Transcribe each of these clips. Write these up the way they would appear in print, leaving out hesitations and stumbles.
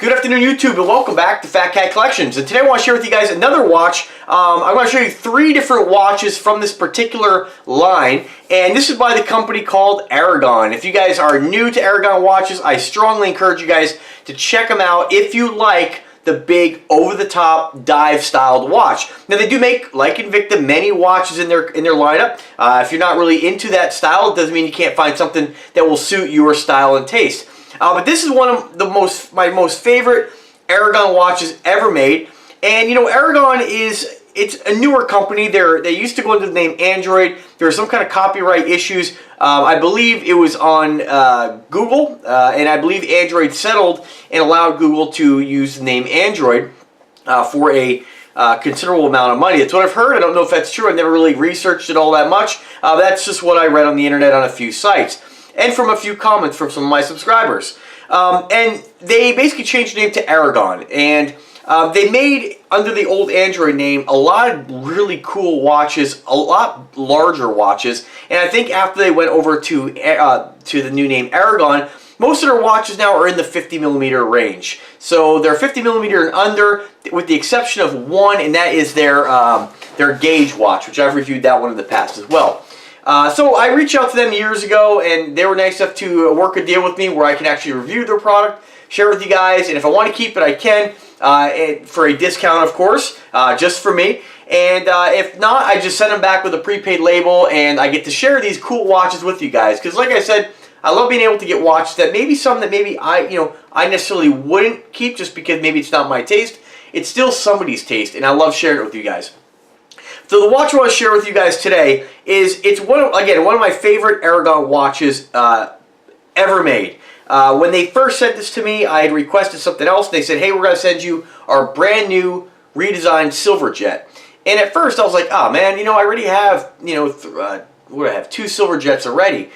Good afternoon, YouTube, and welcome back to Fat Cat Collections. And today I want to share with you guys another watch. I'm going to show you 3 different watches from this particular line, and this is by the company called Aragon. If you guys are new to Aragon watches, I strongly encourage you guys to check them out if you like the big, over-the-top, dive-styled watch. Now, they do make, like INVICTA, many watches in their lineup. If you're not really into that style, it doesn't mean you can't find something that will suit your style and taste. But this is one of my most favorite Aragon watches ever made. And you know, Aragon it's a newer company. They used to go under the name Android. There were some kind of copyright issues. I believe it was on Google, and I believe Android settled and allowed Google to use the name Android for a considerable amount of money. That's what I've heard. I don't know if that's true. I've never really researched it all that much. That's just what I read on the internet on a few sites, and from a few comments from some of my subscribers. And they basically changed the name to Aragon, and they made, under the old Android name, a lot of really cool watches, a lot larger watches, and I think after they went over to the new name Aragon, most of their watches now are in the 50mm range. So they're 50mm and under, with the exception of one, and that is their gauge watch, which I've reviewed that one in the past as well. So I reached out to them years ago, and they were nice enough to work a deal with me where I can actually review their product, share it with you guys, and if I want to keep it, I can, for a discount, of course, just for me. And if not, I just send them back with a prepaid label, and I get to share these cool watches with you guys. Because like I said, I love being able to get watches that maybe some that maybe I necessarily wouldn't keep just because maybe it's not my taste. It's still somebody's taste, and I love sharing it with you guys. So the watch I want to share with you guys today it's one of my favorite Aragon watches ever made. When they first sent this to me, I had requested something else. They said, hey, we're going to send you our brand new redesigned Silverjet. And at first I was like, oh man, I already have, what do I have, 2 Silverjets already,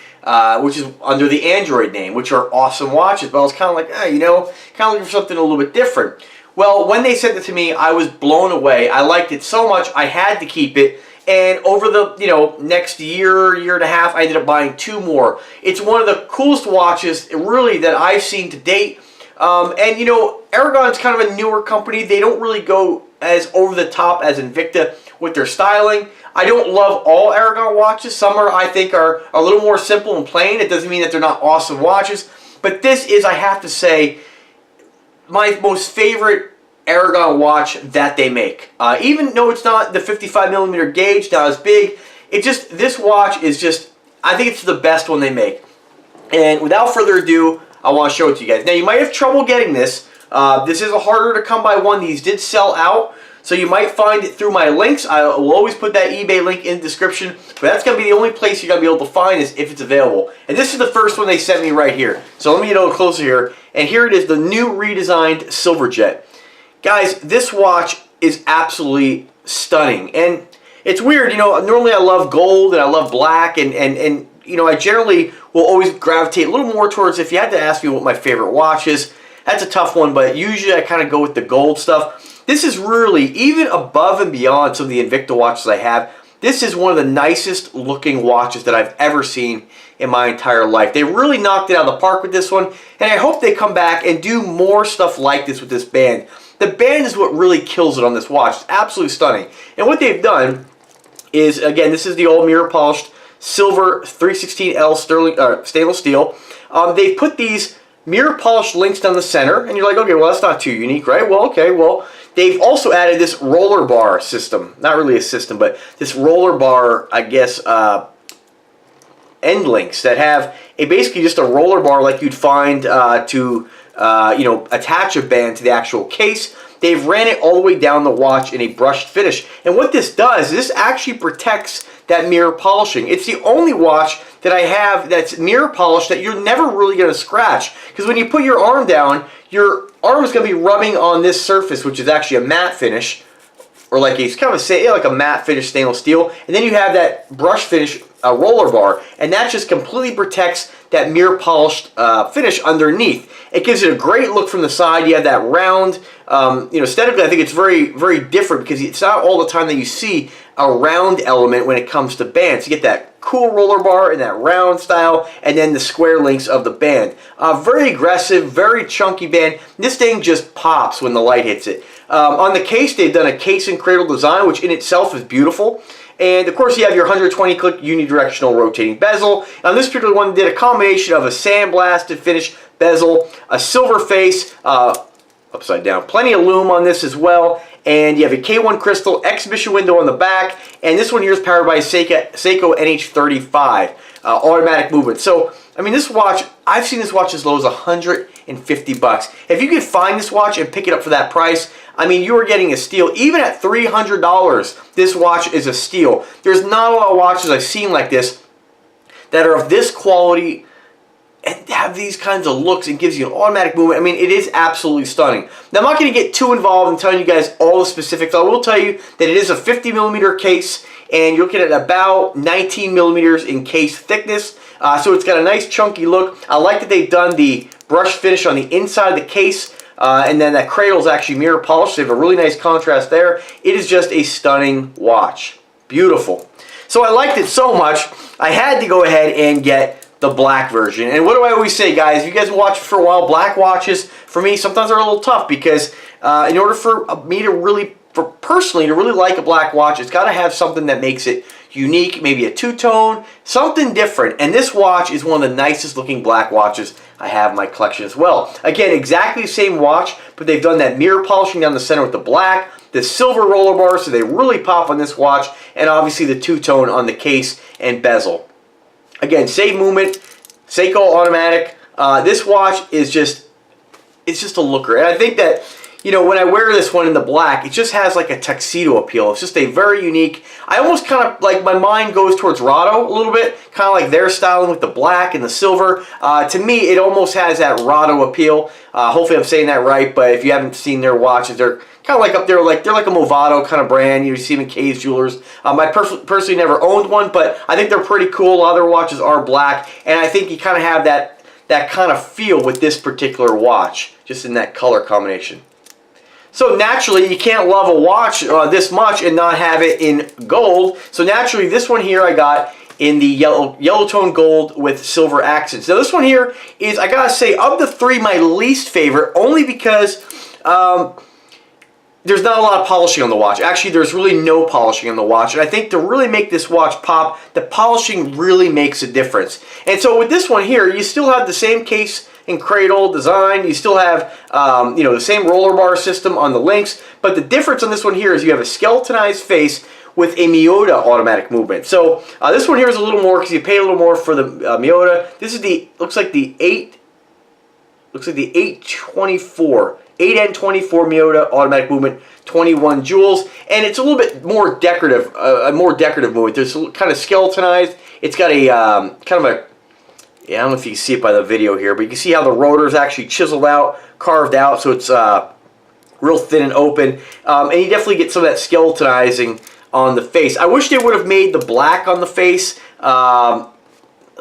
which is under the Android name, which are awesome watches. But I was kind of like, kind of looking for something a little bit different. Well, when they sent it to me, I was blown away. I liked it so much, I had to keep it. And over the next year and a half, I ended up buying 2 more. It's one of the coolest watches, really, that I've seen to date. And Aragon's kind of a newer company. They don't really go as over the top as INVICTA with their styling. I don't love all Aragon watches. Some I think are a little more simple and plain. It doesn't mean that they're not awesome watches. But this is, I have to say, my most favorite Aragon watch that they make. Even though it's not the 55mm gauge, not as big, this watch is just, I think it's the best one they make. And without further ado, I want to show it to you guys. Now, you might have trouble getting this. This is a harder to come by one. These did sell out, so you might find it through my links. I will always put that eBay link in the description, but that's going to be the only place you're going to be able to find is if it's available. And this is the first one they sent me right here. So let me get a little closer here. And here it is, the new redesigned Silverjet. Guys, this watch is absolutely stunning. And it's weird, normally I love gold and I love black, and I generally will always gravitate a little more towards, if you had to ask me what my favorite watch is, that's a tough one, but usually I kind of go with the gold stuff. This is really, even above and beyond some of the INVICTA watches I have, this is one of the nicest looking watches that I've ever seen in my entire life. They really knocked it out of the park with this one, and I hope they come back and do more stuff like this with this band. The band is what really kills it on this watch. It's absolutely stunning. And what they've done is, again, this is the old mirror polished silver 316L stainless steel. They've put these mirror polished links down the center, and you're like, okay, well, that's not too unique, right? Well, okay, well, they've also added this roller bar system. Not really a system, but this roller bar, I guess, end links that have basically just a roller bar like you'd find to attach a band to the actual case. They've ran it all the way down the watch in a brushed finish. And what this does, this actually protects that mirror polishing. It's the only watch that I have that's mirror polished that you're never really going to scratch. Because when you put your arm down, your arm is going to be rubbing on this surface, which is actually a matte finish, or like it's kind of like a matte finish stainless steel. And then you have that brush finish roller bar, and that just completely protects that mirror polished finish underneath. It gives it a great look from the side. You have that round, aesthetically I think it's very, very different because it's not all the time that you see a round element when it comes to bands. You get that cool roller bar in that round style, and then the square links of the band. Very aggressive, very chunky band. This thing just pops when the light hits it. On the case, they've done a case and cradle design, which in itself is beautiful. And of course, you have your 120 click unidirectional rotating bezel. On this particular one, they did a combination of a sandblasted finish bezel, a silver face, upside down, plenty of lume on this as well. And you have a K1 crystal exhibition window on the back. And this one here is powered by a Seiko NH35 automatic movement. So, I mean, this watch, I've seen this watch as low as $150. If you could find this watch and pick it up for that price, I mean, you are getting a steal. Even at $300, this watch is a steal. There's not a lot of watches I've seen like this that are of this quality and have these kinds of looks and gives you an automatic movement. I mean, it is absolutely stunning. Now, I'm not going to get too involved in telling you guys all the specifics. I will tell you that it is a 50mm case, and you're looking at about 19mm in case thickness. So it's got a nice chunky look. I like that they've done the brush finish on the inside of the case, and then that cradle is actually mirror polished. They have a really nice contrast there. It is just a stunning watch. Beautiful. So I liked it so much, I had to go ahead and get the black version. And what do I always say, guys? If you guys watch for a while, black watches, for me, sometimes are a little tough because in order for me to really, personally, to really like a black watch, it's got to have something that makes it unique, maybe a two-tone, something different. And this watch is one of the nicest looking black watches I have in my collection as well. Again, exactly the same watch, but they've done that mirror polishing down the center with the black, the silver roller bars, so they really pop on this watch, and obviously the two-tone on the case and bezel. Again, same movement, Seiko automatic. This watch is just, it's just a looker. And I think that, you know, when I wear this one in the black, it just has like a tuxedo appeal. It's just a very unique, I almost kind of, like my mind goes towards Rado a little bit, kind of like their styling with the black and the silver. To me, it almost has that Rado appeal. Hopefully I'm saying that right, but if you haven't seen their watches, they're kind of like up there, like they're like a Movado kind of brand. You see them in K's Jewelers. I personally never owned one, but I think they're pretty cool. A lot of their watches are black, and I think you kind of have that kind of feel with this particular watch, just in that color combination. So naturally, you can't love a watch this much and not have it in gold. So naturally, this one here I got in the yellow tone gold with silver accents. Now this one here is, I gotta say, of the three, my least favorite, only because there's not a lot of polishing on the watch. Actually, there's really no polishing on the watch. And I think to really make this watch pop, the polishing really makes a difference. And so with this one here, you still have the same case and cradle design. You still have you know, the same roller bar system on the links. But the difference on this one here is you have a skeletonized face with a Miyota automatic movement. So this one here is a little more because you pay a little more for the Miyota. This is the, looks like the 824. 8N24 Miyota automatic movement, 21 jewels, and it's a little bit more decorative, a more decorative movement. There's kind of skeletonized. It's got a kind of a, yeah, I don't know if you can see it by the video here, but you can see how the rotor is actually chiseled out, carved out, so it's real thin and open. And you definitely get some of that skeletonizing on the face. I wish they would have made the black on the face a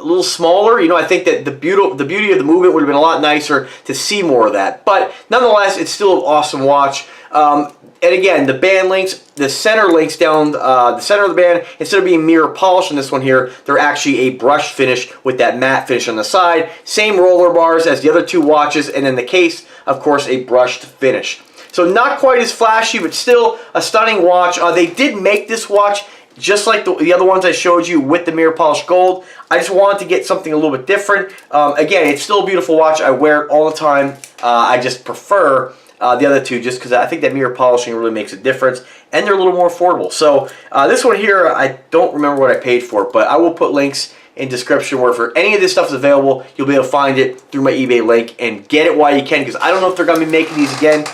little smaller. You know, I think that the beauty of the movement would have been a lot nicer to see more of that. But nonetheless, it's still an awesome watch. And again, the band links, the center links down the center of the band, instead of being mirror polished on this one here, they're actually a brush finish with that matte finish on the side. Same roller bars as the other two watches, and then the case, of course, a brushed finish. So not quite as flashy, but still a stunning watch. They did make this watch just like the other ones I showed you with the mirror polished gold. I just wanted to get something a little bit different. Again, it's still a beautiful watch. I wear it all the time. I just prefer the other two just because I think that mirror polishing really makes a difference, and they're a little more affordable. So this one here, I don't remember what I paid for it, but I will put links in description where for any of this stuff is available, you'll be able to find it through my eBay link and get it while you can, because I don't know if they're going to be making these again.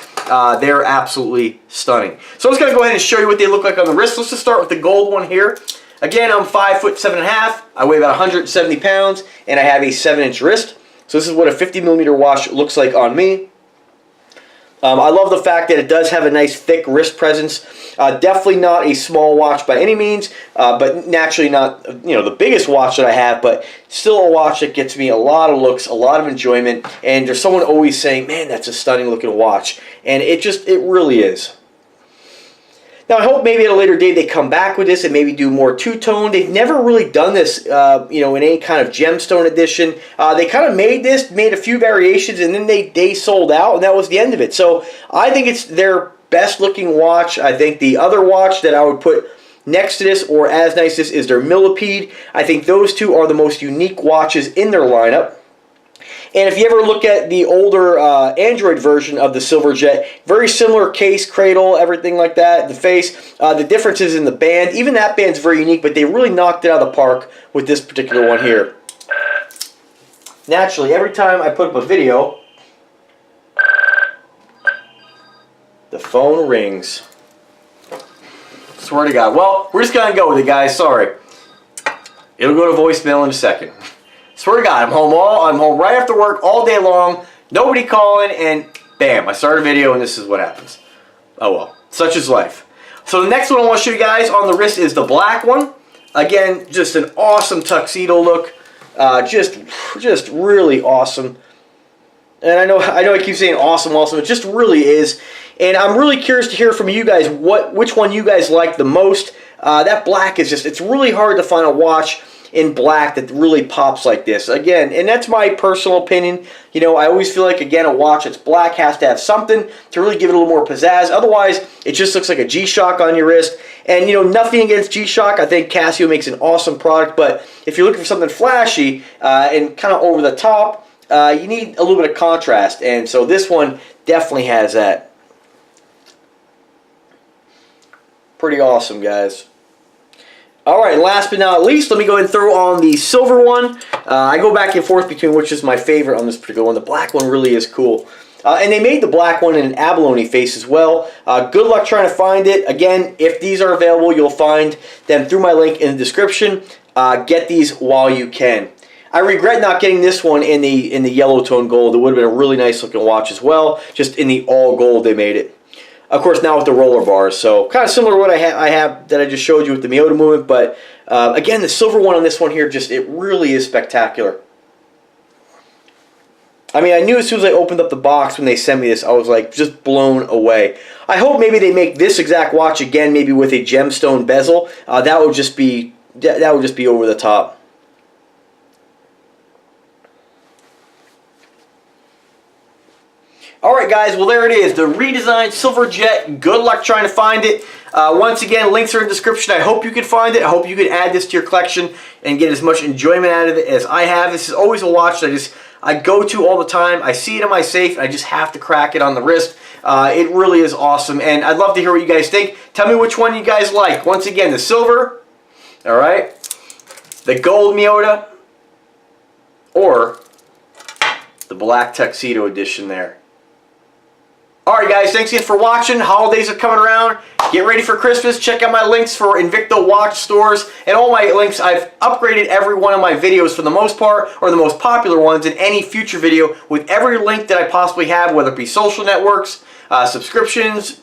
They're absolutely stunning. So I'm just going to go ahead and show you what they look like on the wrist. Let's just start with the gold one here. Again, I'm 5'7½". I weigh about 170 pounds, and I have a 7-inch wrist. So this is what a 50mm watch looks like on me. I love the fact that it does have a nice thick wrist presence. Definitely not a small watch by any means, but naturally not, you know, the biggest watch that I have, but still a watch that gets me a lot of looks, a lot of enjoyment, and there's someone always saying, man, that's a stunning looking watch, and it really is. Now, I hope maybe at a later date they come back with this and maybe do more two-tone. They've never really done this, you know, in any kind of gemstone edition. They kind of made a few variations, and then they sold out, and that was the end of it. So I think it's their best-looking watch. I think the other watch that I would put next to this, or as nice as this, is their Millipede. I think those two are the most unique watches in their lineup. And if you ever look at the older Android version of the Silverjet, very similar case, cradle, everything like that, the face. The difference is in the band. Even that band's very unique, but they really knocked it out of the park with this particular one here. Naturally, every time I put up a video, the phone rings. Swear to God. Well, we're just going to go with it, guys. Sorry. It'll go to voicemail in a second. Swear to God, I'm home right after work all day long, nobody calling, and bam, I start a video and this is what happens. Oh well, such is life. So the next one I want to show you guys on the wrist is the black one. Again, just an awesome tuxedo look. Just really awesome. And I know I keep saying awesome, it just really is. And I'm really curious to hear from you guys which one you guys like the most. That black is just, it's really hard to find a watch in black that really pops like this. Again, and that's my personal opinion. You know, I always feel like, again, a watch that's black has to have something to really give it a little more pizzazz. Otherwise, it just looks like a G-Shock on your wrist. And, you know, nothing against G-Shock. I think Casio makes an awesome product. But if you're looking for something flashy and kind of over the top, you need a little bit of contrast. And so this one definitely has that. Pretty awesome, guys. Alright, last but not least, let me go ahead and throw on the silver one. I go back and forth between which is my favorite on this particular one. The black one really is cool. And they made the black one in an abalone face as well. Good luck trying to find it. Again, if these are available, you'll find them through my link in the description. Get these while you can. I regret not getting this one in the yellow tone gold. It would have been a really nice looking watch as well. Just in the all gold they made it. Of course, now with the roller bars, so kind of similar to what I have that I just showed you with the Miyota movement, but again, the silver one on this one here, just, it really is spectacular. I mean, I knew as soon as I opened up the box when they sent me this, I was like, just blown away. I hope maybe they make this exact watch again, maybe with a gemstone bezel. That would just be over the top. Alright guys, well there it is, the redesigned Silverjet. Good luck trying to find it. Once again, links are in the description. I hope you can find it. I hope you can add this to your collection and get as much enjoyment out of it as I have. This is always a watch that I go to all the time. I see it in my safe, and I just have to crack it on the wrist. It really is awesome, and I'd love to hear what you guys think. Tell me which one you guys like. Once again, the silver, alright, the gold Miyota, or the black tuxedo edition there. Alright guys, thanks again for watching. Holidays are coming around. Get ready for Christmas. Check out my links for INVICTA watch stores and all my links. I've upgraded every one of my videos for the most part, or the most popular ones, in any future video with every link that I possibly have, whether it be social networks, subscriptions,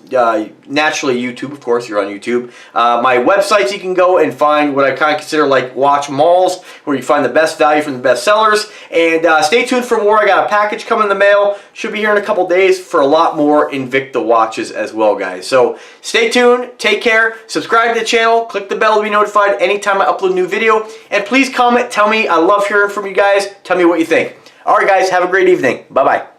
naturally YouTube, of course, you're on YouTube. My websites, you can go and find what I kind of consider like watch malls, where you find the best value from the best sellers. And stay tuned for more. I got a package coming in the mail. Should be here in a couple days for a lot more INVICTA watches as well, guys. So stay tuned, take care, subscribe to the channel, click the bell to be notified anytime I upload a new video, and please comment, tell me. I love hearing from you guys. Tell me what you think. Alright guys, have a great evening. Bye-bye.